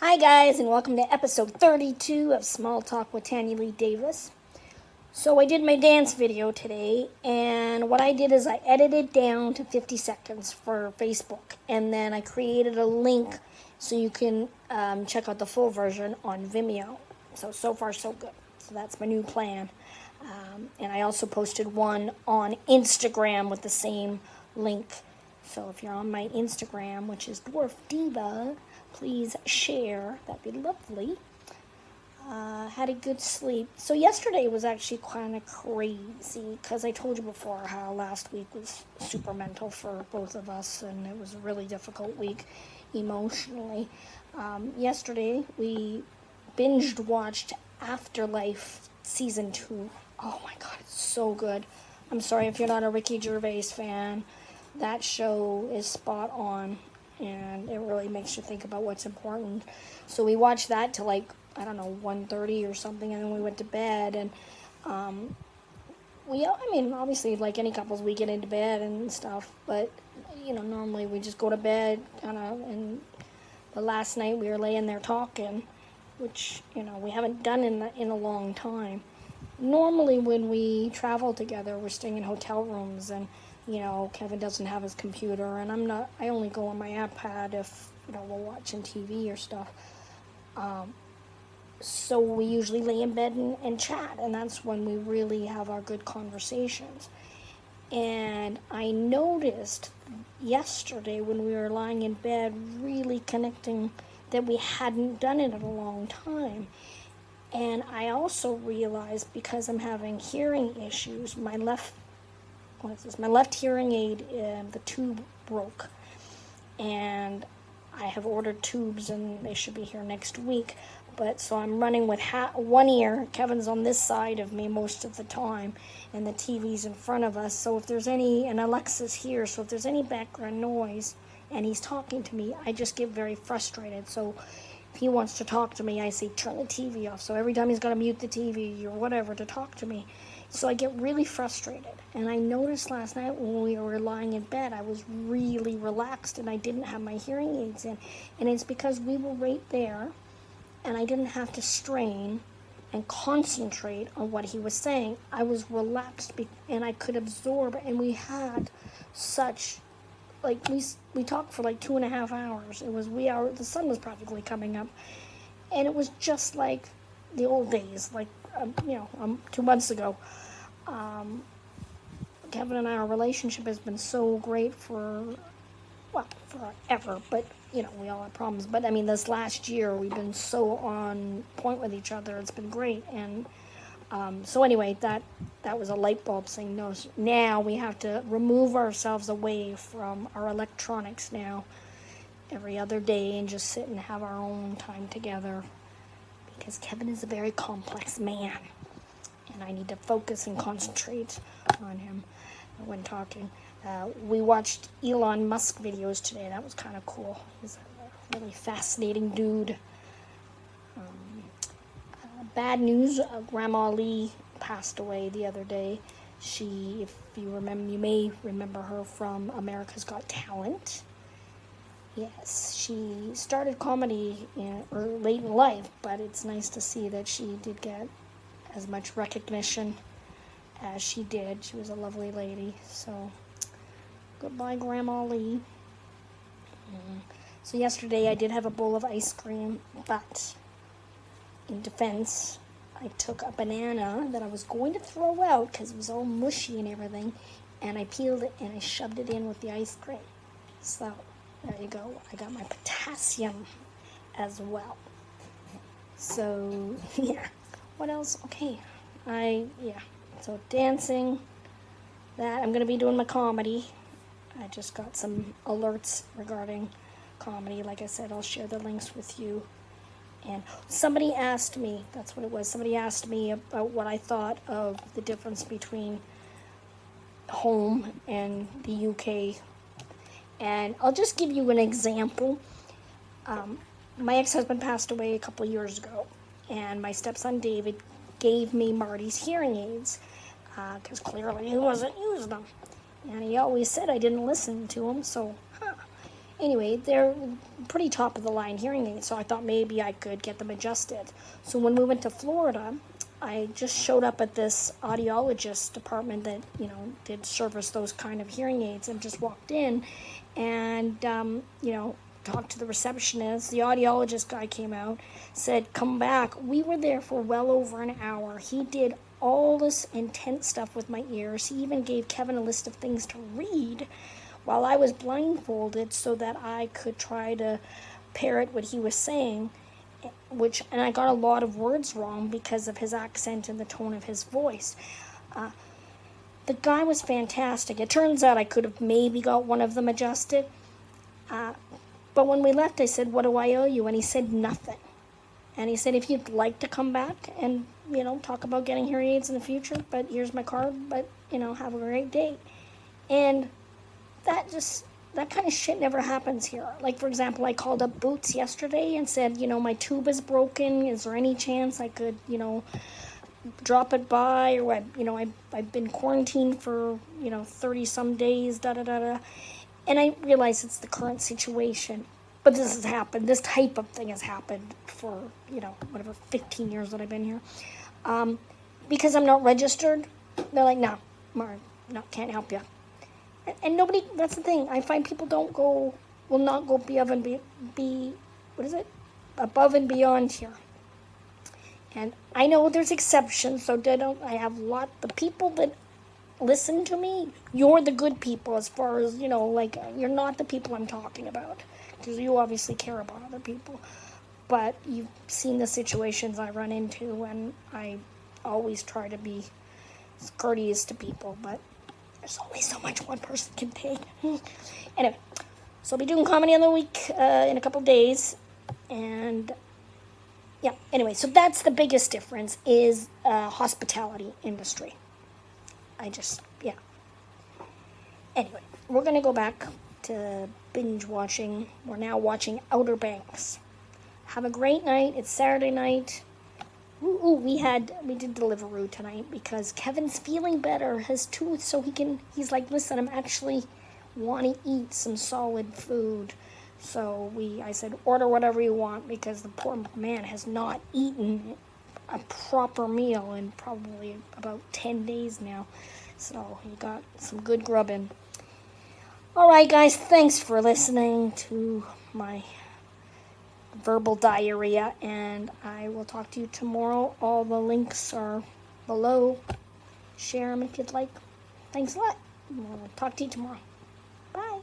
Hi guys, and welcome to episode 32 of Small Talk with Tanyalee Davis. So I did my dance video today, and what I did is I edited down to 50 seconds for Facebook, and then I created a link so you can check out the full version on Vimeo. So far so good. So that's my new plan. And I also posted one on Instagram with the same link. So if you're on my Instagram, which is Dwarf Diva, please share. That'd be lovely. Had a good sleep. So yesterday was actually kind of crazy because I told you before how last week was super mental for both of us, and it was a really difficult week emotionally. Yesterday we binged watched Afterlife season 2. Oh my god, it's so good. I'm sorry if you're not a Ricky Gervais fan. That show is spot on, and it really makes you think about what's important. So we watched that till like, I don't know, 1:30 or something, and then we went to bed. And obviously, like any couples, we get into bed and stuff, but normally we just go to bed kind of. And the last night we were laying there talking, which we haven't done in a long time. Normally when we travel together, we're staying in hotel rooms, and Kevin doesn't have his computer, and I only go on my iPad if we're watching TV or stuff. So we usually lay in bed and chat, and that's when we really have our good conversations. And I noticed yesterday when we were lying in bed really connecting that we hadn't done it in a long time. And I also realized, because I'm having hearing issues, my left hearing aid, the tube broke. And I have ordered tubes, and they should be here next week. But so I'm running with one ear. Kevin's on this side of me most of the time, and the TV's in front of us. So if there's and Alexa's here, so if there's any background noise and he's talking to me, I just get very frustrated. So if he wants to talk to me, I say, turn the TV off. So every time he's got to mute the TV or whatever to talk to me. So I get really frustrated. And I noticed last night when we were lying in bed, I was really relaxed, and I didn't have my hearing aids in. And it's because we were right there, and I didn't have to strain and concentrate on what he was saying. I was relaxed, and I could absorb, and we had such, we talked for like 2.5 hours. The sun was practically coming up, and it was just like the old days, 2 months ago. Kevin and I, our relationship has been so great forever, but we all have problems. But I mean, this last year we've been so on point with each other. It's been great. And so anyway, that was a light bulb saying, no, now we have to remove ourselves away from our electronics now every other day and just sit and have our own time together, because Kevin is a very complex man, and I need to focus and concentrate on him when talking. We watched Elon Musk videos today. That was kind of cool. He's a really fascinating dude. Bad news, Grandma Lee passed away the other day. She, if you remember, you may remember her from America's Got Talent. Yes, she started comedy late in life, but it's nice to see that she did get as much recognition as she did. She was a lovely lady. So goodbye, Grandma Lee. So yesterday I did have a bowl of ice cream, but in defense, I took a banana that I was going to throw out because it was all mushy and everything, and I peeled it and I shoved it in with the ice cream. So there you go. I got my potassium as well. So yeah. What else? Okay. So dancing. That I'm going to be doing my comedy. I just got some alerts regarding comedy. Like I said, I'll share the links with you. And somebody asked me, that's what it was, somebody asked me about what I thought of the difference between home and the UK. And I'll just give you an example. My ex-husband passed away a couple of years ago, and my stepson David gave me Marty's hearing aids because clearly he wasn't using them. And he always said I didn't listen to him, so anyway, they're pretty top of the line hearing aids, so I thought maybe I could get them adjusted. So when we went to Florida, I just showed up at this audiologist department that, did service those kind of hearing aids, and just walked in and, talked to the receptionist. The audiologist guy came out, said, come back. We were there for well over an hour. He did all this intense stuff with my ears. He even gave Kevin a list of things to read while I was blindfolded so that I could try to parrot what he was saying, and I got a lot of words wrong because of his accent and the tone of his voice. The guy was fantastic. It turns out I could have maybe got one of them adjusted. But when we left, I said, what do I owe you? And he said, nothing. And he said, if you'd like to come back and, talk about getting hearing aids in the future, but here's my card, but, have a great day. And that kind of shit never happens here. Like, for example, I called up Boots yesterday and said, my tube is broken. Is there any chance I could, drop it by? Or, I've been quarantined for, 30-some days, da-da-da-da. And I realize it's the current situation. But this has happened. This type of thing has happened for, 15 years that I've been here. Because I'm not registered, they're like, no, Mark, no, can't help you. And nobody, that's the thing. I find people will not go above and beyond here. And I know there's exceptions, so the people that listen to me, you're the good people as far as, you're not the people I'm talking about. Because you obviously care about other people. But you've seen the situations I run into, and I always try to be courteous to people, but there's only so much one person can take. Anyway, so I'll be doing Comedy of the Week in a couple days. And, yeah, anyway, so that's the biggest difference is hospitality industry. Anyway, we're going to go back to binge watching. We're now watching Outer Banks. Have a great night. It's Saturday night. We did Deliveroo tonight because Kevin's feeling better, his tooth, so he's like, listen, I'm actually want to eat some solid food. So I said, order whatever you want because the poor man has not eaten a proper meal in probably about 10 days now. So he got some good grubbing. All right, guys, thanks for listening to my verbal diarrhea, and I will talk to you tomorrow. All the links are below. Share them if you'd like. Thanks a lot. We'll talk to you tomorrow. Bye.